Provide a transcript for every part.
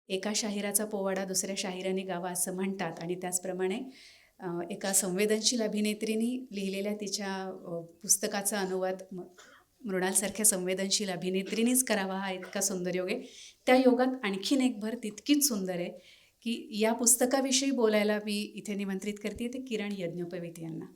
एका शाहिराचा पोवाडा दुसऱ्या शाहिराने गावा असं म्हणतात आणि त्याचप्रमाणे एका संवेदनशील अभिनेत्रीनी लिहिलेल्या तिच्या पुस्तकाचा अनुवाद मृणालसारख्या संवेदनशील अभिनेत्रीनीच करावा हा इतका सुंदर योग आहे. त्या योगात आणखीन एक भर तितकीच सुंदर आहे की या पुस्तकाविषयी बोलायला मी इथे निमंत्रित करते ते किरण यज्ञोपवीत यांना.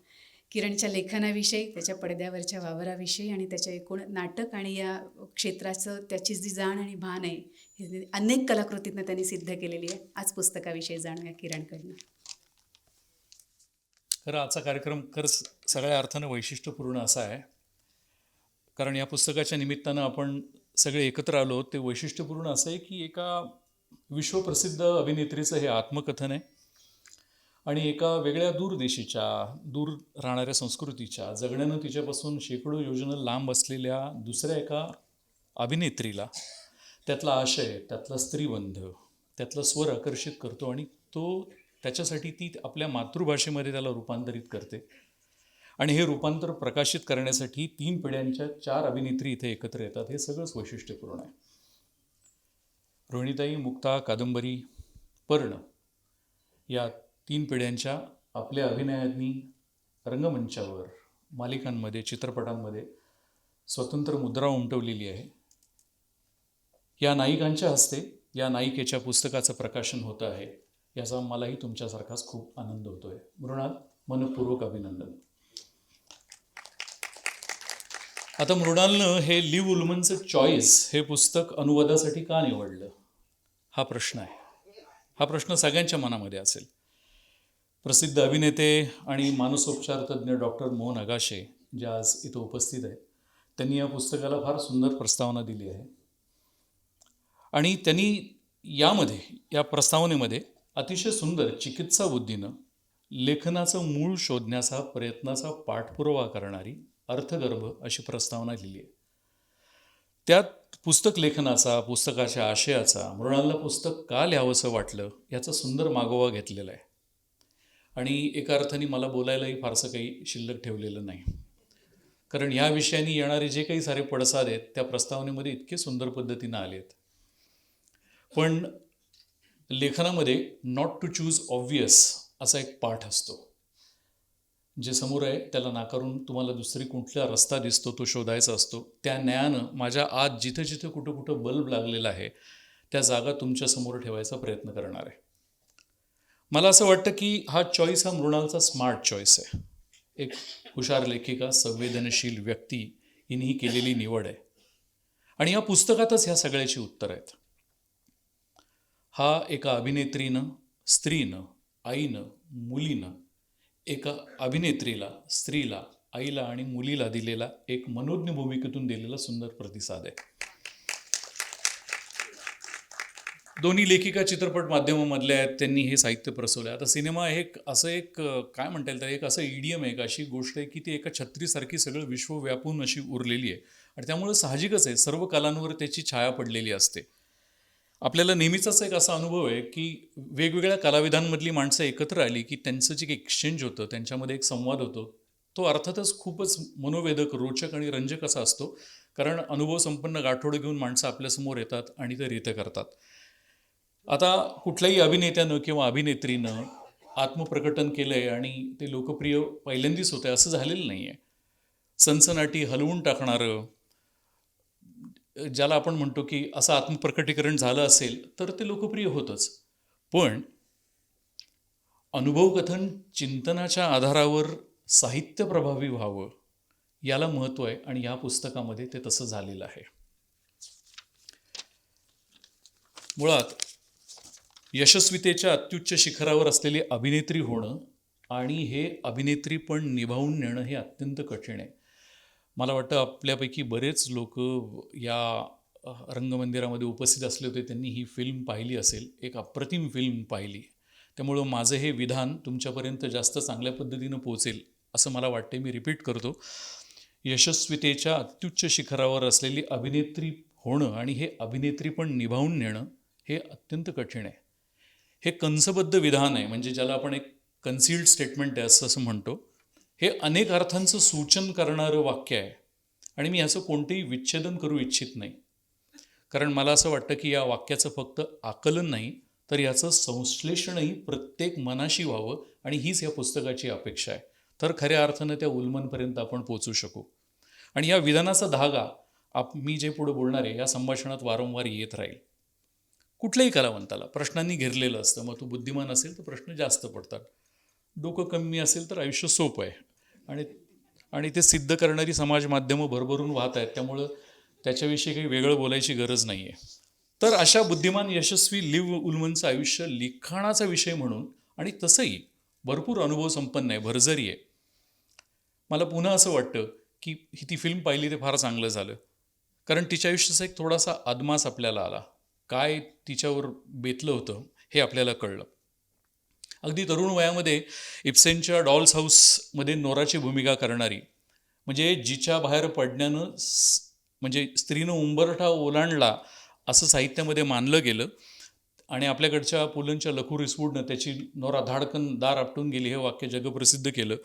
किरणच्या लेखनाविषयी, त्याच्या पडद्यावरच्या वावराविषयी आणि त्याच्या एकूण नाटक आणि या क्षेत्राचं त्याची जी जाण आणि भान आहे ही अनेक कलाकृतींना त्यांनी सिद्ध केलेली आहे. आज पुस्तकाविषयी जाणूया किरणकडनं. खरं आजचा कार्यक्रम सगळ्या अर्थानं वैशिष्ट्यपूर्ण असा आहे, कारण या पुस्तकाच्या निमित्तानं आपण सगळे एकत्र आलो. ते वैशिष्ट्यपूर्ण असं आहे की एका विश्वप्रसिद्ध अभिनेत्रीचं हे आत्मकथन आहे आणि एका वेगळ्या दूर देशीच्या, दूर राहणाऱ्या संस्कृतीच्या, जगण्यानं तिच्यापासून शेकडो योजनं लांब असलेल्या दुसऱ्या एका अभिनेत्रीला त्यातला आशय, त्यातला स्त्रीबंध, त्यातला स्वर आकर्षित करतो आणि त्याच्यासाठी ती आपल्या मातृभाषेमध्ये त्याला रूपांतरित करते. आणि हे रूपांतर प्रकाशित करण्यासाठी 3 पिढ्यांच्या 4 अभिनेत्री इथे एकत्र येतात. हे सगळंच वैशिष्ट्यपूर्ण आहे. रोहिणीताई, मुक्ता, कादंबरी, पर्ण या 3 पिढ्यांच्या आपल्या अभिनयांनी रंगमंचावर, मालिकांमध्ये, चित्रपटांमध्ये स्वतंत्र मुद्रा उमटवलेली आहे. या नायिकांच्या हस्ते या नायिकेच्या पुस्तकाचं प्रकाशन होतं आहे, याचा मलाही तुमच्यासारखाच खूप आनंद होतोय. मृणाल, मनपूर्वक अभिनंदन. आता मृणालनं हे लिव उल्मनचं चॉईस हे पुस्तक अनुवादासाठी का निवडलं हा प्रश्न आहे. हा प्रश्न सगळ्यांच्या मनामध्ये असेल. प्रसिद्ध अभिनेते आणि मानसोपचार तज्ज्ञ डॉक्टर मोहन आगाशे जे आज इथं उपस्थित आहेत, त्यांनी या पुस्तकाला फार सुंदर प्रस्तावना दिली आहे आणि त्यांनी या प्रस्तावनेमध्ये अतिशय सुंदर चिकित्सा बुद्धीनं लेखनाचं मूळ शोधण्याचा प्रयत्नाचा पाठपुरावा करणारी अर्थगर्भ अशी प्रस्तावना लिहिली आहे. त्यात पुस्तक लेखनाचा, पुस्तकाच्या आशयाचा, मृणालला पुस्तक का लिहावंसं वाटलं याचा सुंदर मागोवा घेतलेला आहे. आणि एका अर्थाने मला बोलायलाही फारसं काही शिल्लक ठेवलेलं नाही, कारण ह्या विषयाने येणारे जे काही सारे पडसाद आहेत त्या प्रस्तावनेमध्ये इतके सुंदर पद्धतीनं आले आहेत. पण लेखनामध्ये नॉट टू चूज ऑब्वियस असा एक पाठ असतो. जे समोर आहे त्याला नाकारून तुम्हाला दुसरी कुठला रस्ता दिसतो तो शोधायचा असतो. त्या न्यायानं माझ्या आत जिथं जिथं कुठं कुठं बल्ब लागलेला आहे त्या जागा तुमच्यासमोर ठेवायचा प्रयत्न करणार आहे. मला असं वाटतं की हा चॉईस हा मृणालचा स्मार्ट चॉईस आहे. एक हुशार लेखिका, संवेदनशील व्यक्ती हिने केलेली निवड आहे आणि या पुस्तकातच ह्या सगळ्याची उत्तर आहेत. हा एका अभिनेत्रीनं, स्त्रीनं, आईनं, मुलीनं एका अभिनेत्रीला, स्त्रीला, आईला आणि मुलीला दिलेला एक मनोज्ञ भूमिकेतून दिलेला सुंदर प्रतिसाद आहे. दोन्ही लेखिका चित्रपट माध्यमामधल्या आहेत, त्यांनी हे साहित्य प्रसवलं. आता सिनेमा हे असं एक काय म्हणता येईल तर एक असं इडियम आहे, एक अशी गोष्ट आहे की ती एका छत्रीसारखी सगळं विश्व व्यापून अशी उरलेली आहे आणि त्यामुळे साहजिकच आहे सर्व कलांवर त्याची छाया पडलेली असते. आपल्याला नेहमीचाच एक असा अनुभव आहे की वेगवेगळ्या कलाविधांमधली माणसं एकत्र आली की त्यांचं जे एक्सचेंज होतं, त्यांच्यामध्ये एक संवाद होतो, तो अर्थातच खूपच मनोवेधक, रोचक आणि रंजक असा असतो. कारण अनुभव संपन्न गाठोडं घेऊन माणसं आपल्यासमोर येतात आणि ते रीत करतात. आता कुठल्याही अभिनेत्यानं किंवा अभिनेत्रीनं आत्मप्रकटन केलं आहे आणि ते लोकप्रिय पहिल्यांदाच होतं असं झालेलं नाही आहे. सनसनाटी, हलवून टाकणारं, ज्याला आपण म्हणतो की असं आत्मप्रकटीकरण झालं असेल तर ते लोकप्रिय होतंच. पण अनुभवकथन चिंतनाच्या आधारावर साहित्य प्रभावी व्हावं याला महत्त्व आहे आणि या पुस्तकामध्ये ते तसं झालेलं आहे. मुळात यशस्वीतेच्या अत्युच्च शिखरावर असलेली अभिनेत्री होणं आणि हे अभिनेत्रीपण निभावून नेणं हे अत्यंत कठीण आहे. मला वाटतं आपल्यापैकी बरेच लोक या रंगमंदिरामध्ये उपस्थित असले होते, त्यांनी ही फिल्म पाहिली असेल. एक अप्रतिम फिल्म पाहिली, त्यामुळं माझं हे विधान तुमच्यापर्यंत जास्त चांगल्या पद्धतीनं पोहोचेल असं मला वाटते. मी रिपीट करतो, यशस्वीतेच्या अत्युच्च शिखरावर असलेली अभिनेत्री होणं आणि हे अभिनेत्रीपण निभावून नेणं हे अत्यंत कठीण आहे. हे कंसबद्ध विधान आहे, म्हणजे ज्याला आपण एक कन्सिल्ड स्टेटमेंट आहे असं म्हणतो. हे अनेक अर्थांचं सूचन करणारं वाक्य आहे आणि मी ह्याचं कोणतेही विच्छेदन करू इच्छित नाही. कारण मला असं वाटतं की या वाक्याचं फक्त आकलन नाही तर याचं संश्लेषणही प्रत्येक मनाशी व्हावं आणि हीच या पुस्तकाची अपेक्षा आहे. तर खऱ्या अर्थानं त्या उल्मनपर्यंत आपण पोचू शकू. आणि या विधानाचा धागा मी जे पुढे बोलणार आहे या संभाषणात वारंवार येत राहील. कुठल्याही कलावंताला प्रश्नांनी घेरलेलं असतं. मग तो बुद्धिमान असेल तर प्रश्न जास्त पडतात, डोकं कमी असेल तर आयुष्य सोपं आहे. आणि आणि ते सिद्ध करणारी समाज माध्यमं भरभरून वाहत आहेत, त्यामुळं त्याच्याविषयी काही वेगळं बोलायची गरज नाही आहे. तर अशा बुद्धिमान यशस्वी लिव्ह उल्मनचं आयुष्य लिखाणाचा विषय म्हणून आणि तसंही भरपूर अनुभव संपन्न आहे, भरजरी आहे. मला पुन्हा असं वाटतं की ती फिल्म पाहिली ते फार चांगलं झालं, कारण तिच्या आयुष्याचा एक थोडासा अदमास आपल्याला आला. काय तिच्यावर बेतलं होतं हे आपल्याला कळलं. अगदी तरुण वयामध्ये इब्सेनच्या डॉल्स हाऊसमध्ये नोराची भूमिका करणारी, म्हणजे जिच्या बाहेर पडण्यानं म्हणजे स्त्रीनं उंबरठा ओलांडला असं साहित्यामध्ये मानलं गेलं. आणि आपल्याकडच्या पुलंच्या लखू रिसवूडनं त्याची नोरा धाडकन दार आपटून गेली हे वाक्य जगप्रसिद्ध केलं.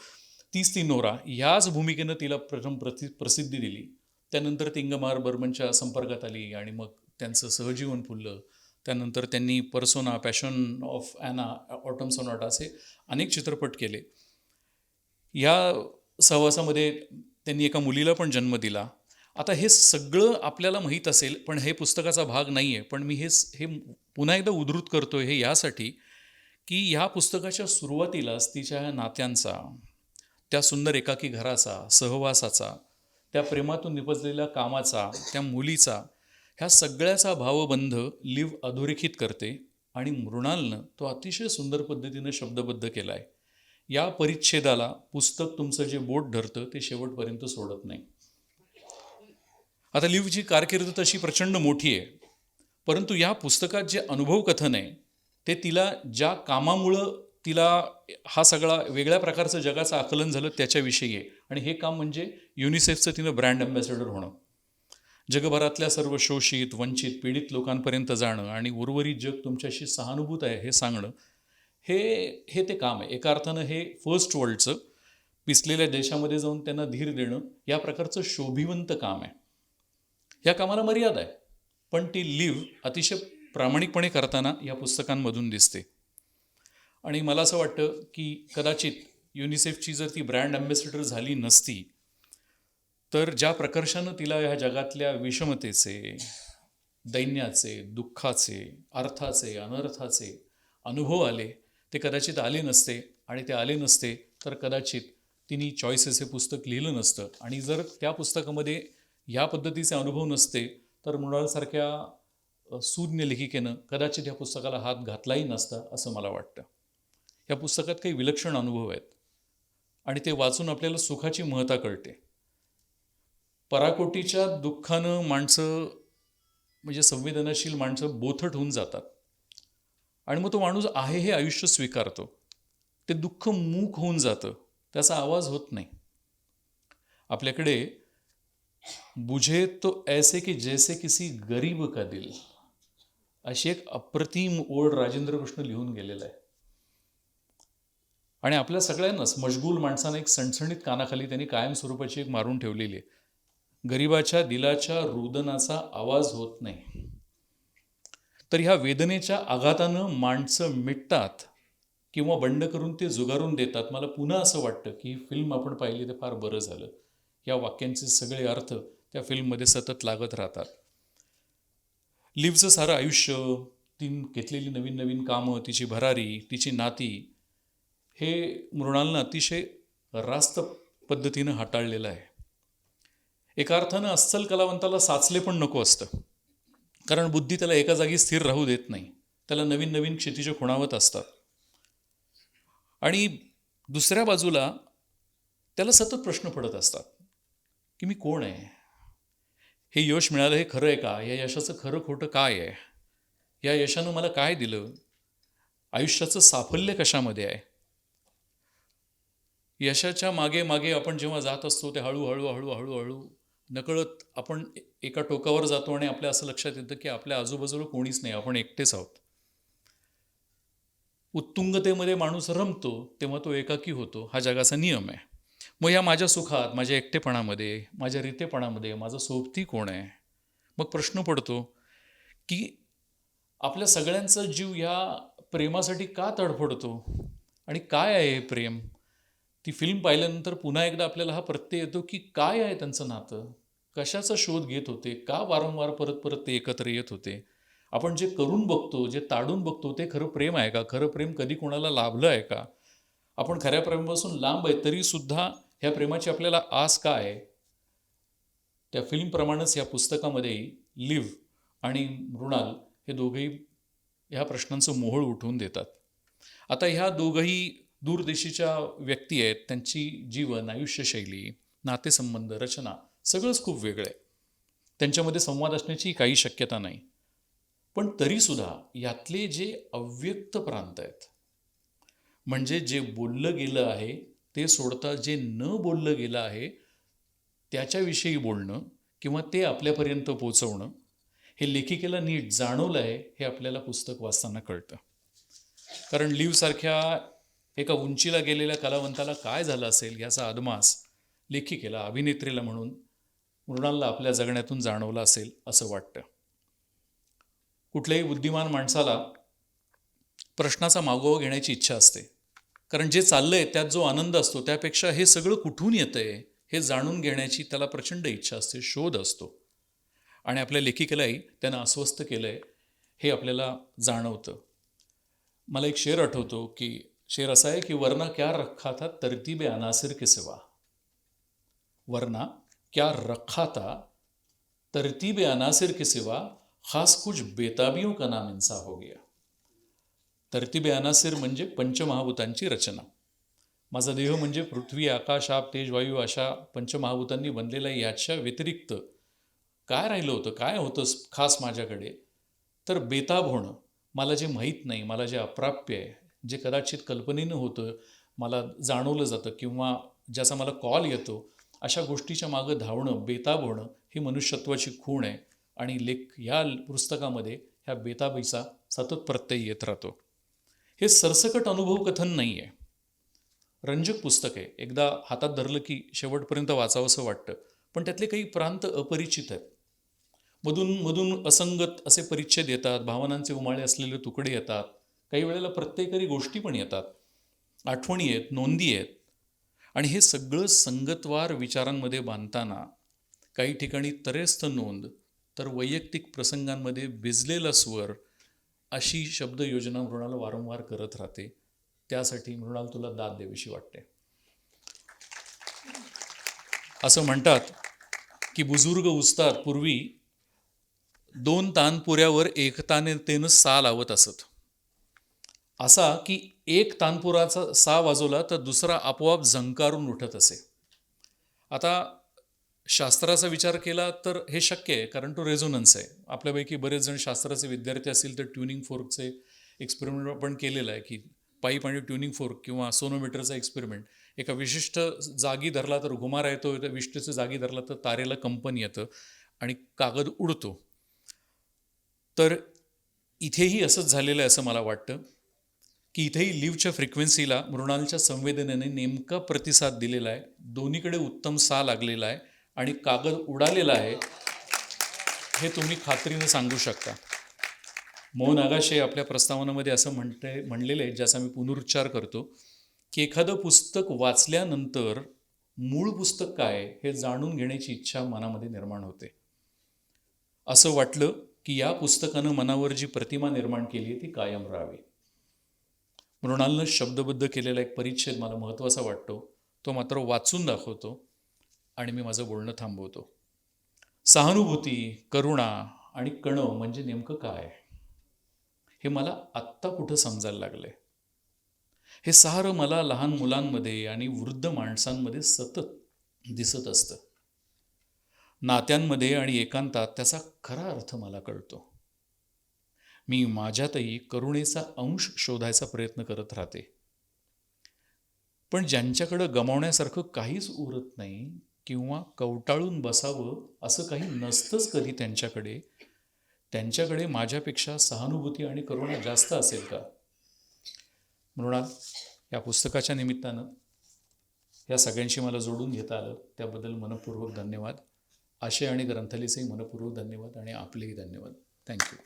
तीच ती नोरा ह्याच भूमिकेनं तिला प्रथम प्रसिद्धी दिली. त्यानंतर ती इंगमार बर्मनच्या संपर्कात आली आणि मग त्यांचं सहजीवन फुललं. त्यानंतर त्यांनी persona, passion of Anna, autumn Sonata असे अनेक चित्रपट केले. या सहवासामध्ये त्यांनी एका मुलीला पण जन्म दिला. आता हे सगळं आपल्याला माहीत असेल, पण हे पुस्तकाचा भाग नाही आहे. पण मी हे पुन्हा एकदा उद्धृत करतो हे यासाठी की ह्या पुस्तकाच्या सुरुवातीलाच तिच्या ह्या नात्यांचा, त्या सुंदर एकाकी घराचा, सहवासाचा, त्या प्रेमातून निपजलेल्या कामाचा, त्या मुलीचा, ह्या सगळ्याचा भावबंध लिव्ह अधोरेखित करते आणि मृणालनं तो अतिशय सुंदर पद्धतीनं शब्दबद्ध केला आहे. या परिच्छेदाला पुस्तक तुमचं जे बोट धरतं ते शेवटपर्यंत सोडत नाही. आता लिव्हची कारकीर्द तशी प्रचंड मोठी आहे, परंतु या पुस्तकात जे अनुभव कथन आहे ते तिला ज्या कामामुळं तिला हा सगळा वेगळ्या प्रकारचं जगाचं आकलन झालं त्याच्याविषयी आहे. आणि हे काम म्हणजे युनिसेफचं तिनं ब्रँड अँबॅसेडर होणं, जगभरातल्या सर्व शोषित, वंचित, पीडित लोकांपर्यंत जाणं आणि उर्वरित जग तुमच्याशी सहानुभूत आहे हे सांगणं, हे ते काम आहे. एका अर्थानं हे फर्स्ट वर्ल्डचं, पिचलेल्या देशामध्ये जाऊन त्यांना धीर देणं या प्रकारचं शोभिवंत काम आहे. या कामाला मर्यादा आहे, पण ती लिव्ह अतिशय प्रामाणिकपणे करताना या पुस्तकांमधून दिसते. आणि मला असं वाटतं की कदाचित युनिसेफची जर ती ब्रँड अँबॅसेडर झाली नसती तर ज्या प्रकर्षानं तिला ह्या जगातल्या विषमतेचे, दैन्याचे, दुःखाचे, अर्थाचे, अनर्थाचे अनुभव आले, ते कदाचित आले नसते. आणि ते आले नसते तर कदाचित तिने चॉईसेस हे पुस्तक लिहिलं नसतं. आणि जर त्या पुस्तकामध्ये ह्या पद्धतीचे अनुभव नसते तर मृणालसारख्या सूज्ञ लेखिकेनं कदाचित या पुस्तकाला हात घातलाही नसता असं मला वाटतं. या पुस्तकात काही विलक्षण अनुभव आहेत आणि ते वाचून आपल्याला सुखाची महत्ता कळते. पराकोटीच्या दुःखानं माणसं, म्हणजे संवेदनशील माणसं बोथट होऊन जातात आणि मग तो माणूस आहे हे आयुष्य स्वीकारतो. ते दुःख मूक होऊन जातं, त्याचा आवाज होत नाही. आपल्याकडे बुझे तो ऐसे की जैसे किसी गरीब का दिल अशी एक अप्रतिम ओळ राजेंद्र कृष्ण लिहून गेलेला आहे. आणि आपल्या सगळ्यांनाच मशगूल माणसानं एक सणसणीत कानाखाली त्यांनी कायमस्वरूपाची एक मारून ठेवलेली आहे. गरिबाच्या दिलाच्या रुदनाचा आवाज होत नाही. तर ह्या वेदनेच्या आघातानं माणसं मिटतात किंवा बंड करून ते जुगारून देतात. मला पुन्हा असं वाटतं की ही फिल्म आपण पाहिली तर फार बरं झालं. या वाक्यांचे सगळे अर्थ त्या फिल्ममध्ये सतत लागत राहतात. लिव्हचं सारं आयुष्य, ती घेतलेली नवीन नवीन कामं, तिची भरारी, तिची नाती, हे मृणालनं अतिशय रास्त पद्धतीनं हाताळलेलं आहे. एका अर्थानं अस्सल कलावंताला साचले पण नको असतं, कारण बुद्धी त्याला एका जागी स्थिर राहू देत नाही. त्याला नवीन नवीन क्षितिजं खुणावत असतात. आणि दुसऱ्या बाजूला त्याला सतत प्रश्न पडत असतात की मी कोण आहे, हे यश मिळालं हे खरं आहे का, या यशाचं खरं खोटं काय आहे, या यशानं मला काय दिलं, आयुष्याचं साफल्य कशामध्ये आहे. यशाच्या मागे मागे आपण जेव्हा जात असतो ते हळूहळू हळूहळू हळू नकळत आपण एका टोकावर जातो आणि आपल्या असं लक्षात येतं की आपल्या आजूबाजूला कोणीच नाही, आपण एकटेच आहोत. उत्तुंगतेमध्ये माणूस रमतो तेव्हा तो एकाकी होतो, हा जगाचा नियम आहे. मग या माझ्या सुखात, माझ्या एकटेपणामध्ये, माझ्या रितेपणामध्ये माझं सोबती कोण आहे. मग प्रश्न पडतो की आपल्या सगळ्यांचा जीव ह्या प्रेमासाठी का तडफडतो आणि काय आहे हे प्रेम. ती फिल्म पाहिल्यानंतर पुन्हा एकदा आपल्याला हा प्रत्यय येतो की काय आहे त्यांचं नातं, कशाचा शोध घेत होते, का वारंवार परत परत ते एकत्र येत होते. आपण जे करून बघतो, जे ताडून बघतो, ते खरं प्रेम आहे का, खरं प्रेम कधी कोणाला लाभलं आहे का, आपण खऱ्या प्रेमापासून लांब आहे तरी सुद्धा ह्या प्रेमाची आपल्याला आस का आहे. त्या फिल्मप्रमाणेच या पुस्तकामध्येही लिव्ह आणि मृणाल हे दोघेही ह्या प्रश्नांचं मोहोळ उठवून देतात. आता ह्या दोघंही दूरदेशीच्या व्यक्ती आहेत. त्यांची जीवन, आयुष्यशैली, नातेसंबंध, रचना सगळंच खूप वेगळं आहे. त्यांच्यामध्ये संवाद असण्याची काही शक्यता नाही. पण तरीसुद्धा यातले जे अव्यक्त प्रांत आहेत, म्हणजे जे बोललं गेलं आहे ते सोडता जे न बोललं गेलं आहे त्याच्याविषयी बोलणं किंवा ते आपल्यापर्यंत पोचवणं, हे लेखिकेला नीट जाणवलं आहे हे आपल्याला पुस्तक वाचताना कळतं. कारण लिव्हसारख्या एका उंचीला गेलेल्या कलावंताला काय झालं असेल याचा अदमास लेखिकेला, अभिनेत्रीला म्हणून मृणालला आपल्या जगण्यातून जाणवला असेल असं वाटतं. कुठल्याही बुद्धिमान माणसाला प्रश्नाचा मागोवा घेण्याची इच्छा असते. कारण जे चाललंय त्यात जो आनंद असतो त्यापेक्षा हे सगळं कुठून येतंय हे जाणून घेण्याची त्याला प्रचंड इच्छा असते, शोध असतो. आणि आपल्या लेखिकेलाही त्यानं अस्वस्थ केलंय हे आपल्याला जाणवतं. मला एक शेर आठवतो की शेर असा आहे की वरना क्या रखा था तरतीब अनासिर के सिवा, वरना क्या रखा था तरतीब अनासिर के सिवा, खास कुछ बेताबियों का नाम इंसा हो गया. तरतीब अनासिर म्हणजे पंचमहाभूतांची रचना. माझा देह म्हणजे पृथ्वी, आकाश, आप, तेज, वायू अशा पंचमहाभूतांनी बनलेल्या याच्या व्यतिरिक्त काय राहिलं होतं, काय होतं खास माझ्याकडे, तर बेताब होणं. मला जे माहीत नाही, मला जे अप्राप्य आहे, जे कदाचित कल्पनेनं होतं, मला जाणवलं जातं किंवा ज्याचा मला कॉल येतो, अशा गोष्टीच्या मागं धावणं, बेताब होणं ही मनुष्यत्वाची खूण आहे. आणि या पुस्तकामध्ये ह्या बेताबीचा सतत प्रत्यय येत राहतो. हे सरसकट अनुभव कथन नाही आहे, रंजक पुस्तक आहे. एकदा हातात धरलं की शेवटपर्यंत वाचावंसं वाटतं. पण त्यातले काही प्रांत अपरिचित आहेत. मधून मधून असंगत असे परिच्छेद येतात, भावनांचे उमाळे असलेले तुकडे येतात, काही वेळेला प्रत्येकरी गोष्टी पण येतात, आठवणी आहेत, नोंदी आहेत. आणि हे सगळं संगतवार विचारांमध्ये बांधताना काही ठिकाणी तरेस्थ नोंद, तर वैयक्तिक प्रसंगांमध्ये भिजलेला स्वर अशी शब्दयोजना मृणाल वारंवार करत राहते. त्यासाठी मृणाल तुला दाद द्यावीशी वाटते. असं म्हणतात की बुजुर्ग उस्ताद पूर्वी 2 तानपुऱ्यावर एकतानेतेनं सा लावत असत. असा की एक तानपुराचा सा वाजवला तर दुसरा आपोआप झंकारून उठत असे. आता शास्त्राचा विचार केला तर हे शक्य आहे, कारण तो रेझोनन्स आहे. आपल्यापैकी बरेच जण शास्त्राचे विद्यार्थी असतील तर ट्युनिंग फोर्कचे एक्सपेरिमेंट आपण केलेलं आहे की पाईप आणि ट्युनिंग फोर्क किंवा सोनोमीटरचा एक्सपेरिमेंट एका विशिष्ट जागी धरला तर घुमारा येतो, त्या विशिष्ट जागी धरला तर तारेला कंपन येतं आणि कागद उडतो. तर इथेही असंच झालेलं आहे असं मला वाटतं की इथेही लिव्हच्या फ्रिक्वेन्सीला मृणालच्या संवेदनेने नेमका प्रतिसाद दिलेला आहे. दोन्हीकडे उत्तम सा लागलेला आहे आणि कागद उडालेला आहे हे तुम्ही खात्रीनं सांगू शकता. मोहन आगाशे आपल्या प्रस्तावनामध्ये असं म्हणलेलं आहे, ज्याचा मी पुनरुच्चार करतो, की एखादं पुस्तक वाचल्यानंतर मूळ पुस्तक काय हे जाणून घेण्याची इच्छा मनामध्ये निर्माण होते. असं वाटलं की या पुस्तकानं मनावर जी प्रतिमा निर्माण केली आहे ती कायम राहावी. मृणालनं शब्दबद्ध केलेला एक परिच्छेद मला महत्त्वाचा वाटतो, तो मात्र वाचून दाखवतो आणि मी माझं बोलणं थांबवतो. सहानुभूती, करुणा आणि कणव म्हणजे नेमकं काय हे मला आत्ता कुठं समजायला लागलंय. हे सारं मला लहान मुलांमध्ये आणि वृद्ध माणसांमध्ये सतत दिसत असतं. नात्यांमध्ये आणि एकांतात त्याचा खरा अर्थ मला कळतो. मी माझ्यातही करुणेचा अंश शोधायचा प्रयत्न करत राहते. पण ज्यांच्याकडं गमावण्यासारखं काहीच उरत नाही किंवा कवटाळून बसावं असं काही नसतंच कधी त्यांच्याकडे माझ्यापेक्षा सहानुभूती आणि करुणा जास्त असेल का? मृणाल, या पुस्तकाच्या निमित्तानं या सगळ्यांशी मला जोडून घेता आलं त्याबद्दल मनपूर्वक धन्यवाद. आशय आणि ग्रंथालीचेही मनपूर्वक धन्यवाद आणि आपलेही धन्यवाद. थँक्यू